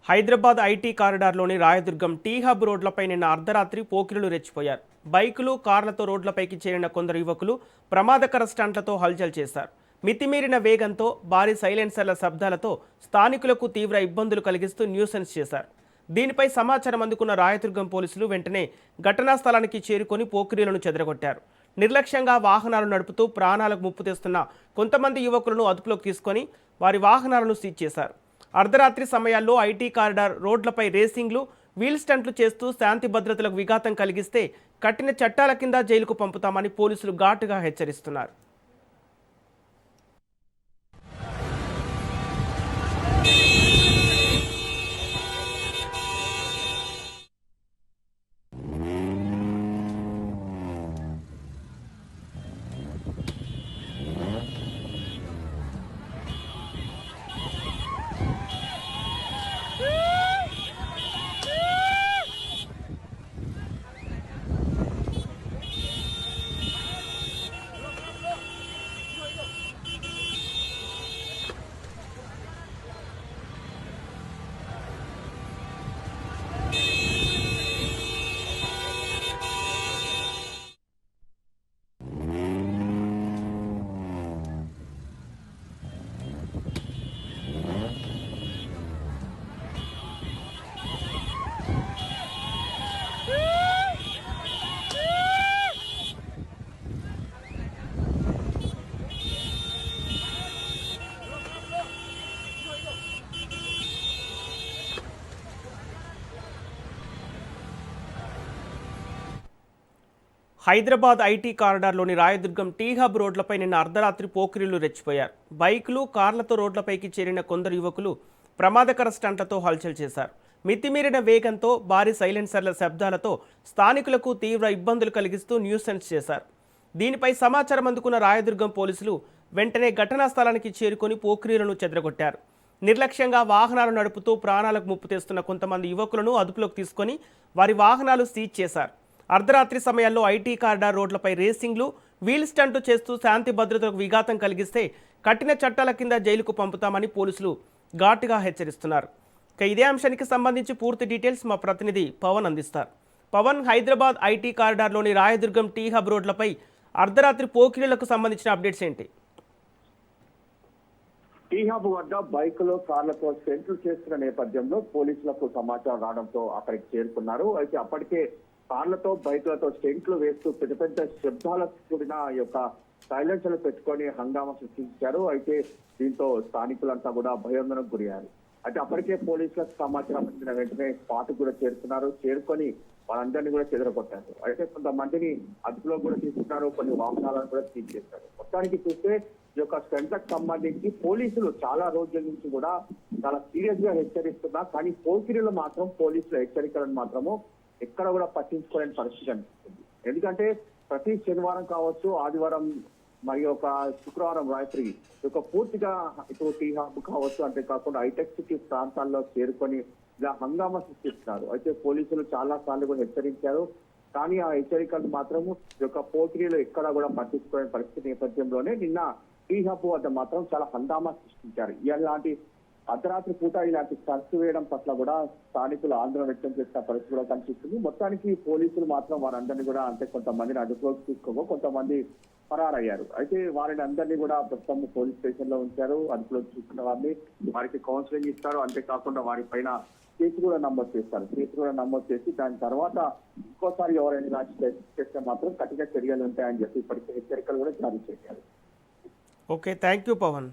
Hyderabad IT కారిడార్లోని Rayadurgam T hub రోడ్లపై నిన్న అర్ధరాత్రి పోకిరులు రెచ్చిపోయారు. బైకులు, కార్లతో రోడ్లపైకి చేరిన కొందరు యువకులు ప్రమాదకర స్టంట్లతో హల్చల్ చేశారు. మితిమీరిన వేగంతో, భారీ సైలెన్సర్ల శబ్దాలతో స్థానికులకు తీవ్ర ఇబ్బందులు కలిగిస్తూ న్యూసెన్స్ చేశారు. దీనిపై సమాచారం అందుకున్న రాయదుర్గం పోలీసులు వెంటనే ఘటనా స్థలానికి చేరుకొని పోకిరీలను చెదరగొట్టారు. నిర్లక్ష్యంగా వాహనాలు నడుపుతూ ప్రాణాలకు ముప్పు తెస్తున్న కొంతమంది యువకులను అదుపులోకి తీసుకొని వారి వాహనాలను సీజ్ చేశారు. అర్ధరాత్రి సమయాల్లో ఐటీ కారిడార్ రోడ్లపై రేసింగ్లు, వీల్ స్టంట్లు చేస్తూ శాంతి భద్రతలకు విఘాతం కలిగిస్తే కఠిన చట్టాల కింద జైలుకు పంపుతామని పోలీసులు ఘాటుగా హెచ్చరిస్తున్నారు. హైదరాబాద్ ఐటీ కారిడార్లోని రాయదుర్గం టీ హబ్ రోడ్లపై నిన్న అర్ధరాత్రి పోకిరీలు రెచ్చిపోయారు. బైకులు, కార్లతో రోడ్లపైకి చేరిన కొందరు యువకులు ప్రమాదకర స్టంట్లతో హల్చల్ చేశారు. మితిమీరిన వేగంతో, భారీ సైలెన్సర్ల శబ్దాలతో స్థానికులకు తీవ్ర ఇబ్బందులు కలిగిస్తూ న్యూసెన్స్ చేశారు. దీనిపై సమాచారం అందుకున్న రాయదుర్గం పోలీసులు వెంటనే ఘటనా స్థలానికి చేరుకొని పోకిరీలను చెదరగొట్టారు. నిర్లక్ష్యంగా వాహనాలు నడుపుతూ ప్రాణాలకు ముప్పు తెస్తున్న కొంతమంది యువకులను అదుపులోకి తీసుకొని వారి వాహనాలు సీజ్ చేశారు. అర్ధరాత్రి సమయాల్లో ఐటీ కారిడార్ రోడ్లపై రేసింగ్లు, వీల్ స్టంట్ చేస్తూ శాంతి భద్రతలకు విఘాతం కలిగిస్తే కఠిన చట్టాల కింద జైలుకు పంపుతామని పోలీసులు ఘాటుగా హెచ్చరిస్తున్నారు. ఇదే అంశానికి సంబంధించి పూర్తి డీటెయిల్స్ మా ప్రతినిధి పవన్ అందిస్తారు. పవన్, హైదరాబాద్ ఐటీ కారిడార్లోని రాయదుర్గం టీ హబ్ రోడ్లపై అర్ధరాత్రి పోకిరీలకు సంబంధించిన అప్డేట్స్ ఏంటి? టీ హబ్ వద్ద బైకులు, కార్లతో స్టంట్లు చేస్తున్న నేపథ్యంలో పోలీసులకు సమాచారం రావడంతో అక్కడికి చేరుకున్నారు. అయితే అప్పటికే కార్లతో, బైకులతో స్టెంట్లు వేస్తూ పెద్ద పెద్ద శబ్దాలకు కూడిన యొక్క సైలెన్సర్లు పెట్టుకొని హంగామా సృష్టించారు. అయితే దీంతో స్థానికులంతా కూడా భయాందోళనకు గురయ్యారు. అయితే అప్పటికే పోలీసులకు సమాచారం వచ్చిన వెంటనే స్పాట్ కూడా చేరుకున్నారు. చేరుకొని వాళ్ళందరినీ కూడా చెదరగొట్టారు. అయితే కొంతమందిని అదుపులో కూడా తీసుకున్నారు, కొన్ని వాహనాలను కూడా సీజ్ చేశారు. మొత్తానికి చూస్తే ఈ యొక్క స్టంట్లకు సంబంధించి పోలీసులు చాలా రోజుల నుంచి కూడా చాలా సీరియస్ గా హెచ్చరిస్తున్నారు. కానీ పోకిరీలు మాత్రం పోలీసుల హెచ్చరికలను మాత్రము ఎక్కడ కూడా పట్టించుకోలేని పరిస్థితి అనిపిస్తుంది. ఎందుకంటే ప్రతి శనివారం కావచ్చు, ఆదివారం మరియు ఒక శుక్రవారం రాత్రి ఒక పూర్తిగా ఇటు టీ హబ్ కావచ్చు, అంతేకాకుండా హైటెక్ సిటీ ప్రాంతాల్లో చేరుకొని ఇలా హంగామా సృష్టిస్తున్నారు. అయితే పోలీసులు చాలా సార్లు కూడా హెచ్చరించారు. కానీ ఆ హెచ్చరికలు మాత్రము ఈ యొక్క పోకిరీలు ఎక్కడ కూడా పట్టించుకోలేని పరిస్థితి నేపథ్యంలోనే నిన్న టీ హబ్ వద్ద మాత్రం చాలా హంగామా సృష్టించారు. ఇలాంటి అర్ధరాత్రి పూట ఇలాంటి ఖర్చు వేయడం పట్ల కూడా స్థానికులు ఆందోళన వ్యక్తం చేసిన పరిస్థితి కూడా కనిపిస్తుంది. మొత్తానికి పోలీసులు మాత్రం వారందరినీ కూడా అంటే కొంతమందిని అదుపులోకి తీసుకోగా కొంతమంది పరారయ్యారు. అయితే వారిని అందరినీ కూడా ప్రస్తుతం పోలీస్ స్టేషన్ లో ఉంచారు. అదుపులోకి తీసుకున్న వారిని వారికి కౌన్సిలింగ్ ఇస్తారు. అంతేకాకుండా వారి పైన కేసు కూడా నమోదు చేస్తారు. కేసు కూడా నమోదు చేసి దాని తర్వాత ఇంకోసారి ఎవరైనా ఇలాంటి చేస్తే మాత్రం కఠిన చర్యలు ఉంటాయని చెప్పి ఇప్పటికే హెచ్చరికలు కూడా జారీ చేశారు. Okay, thank you Pawan.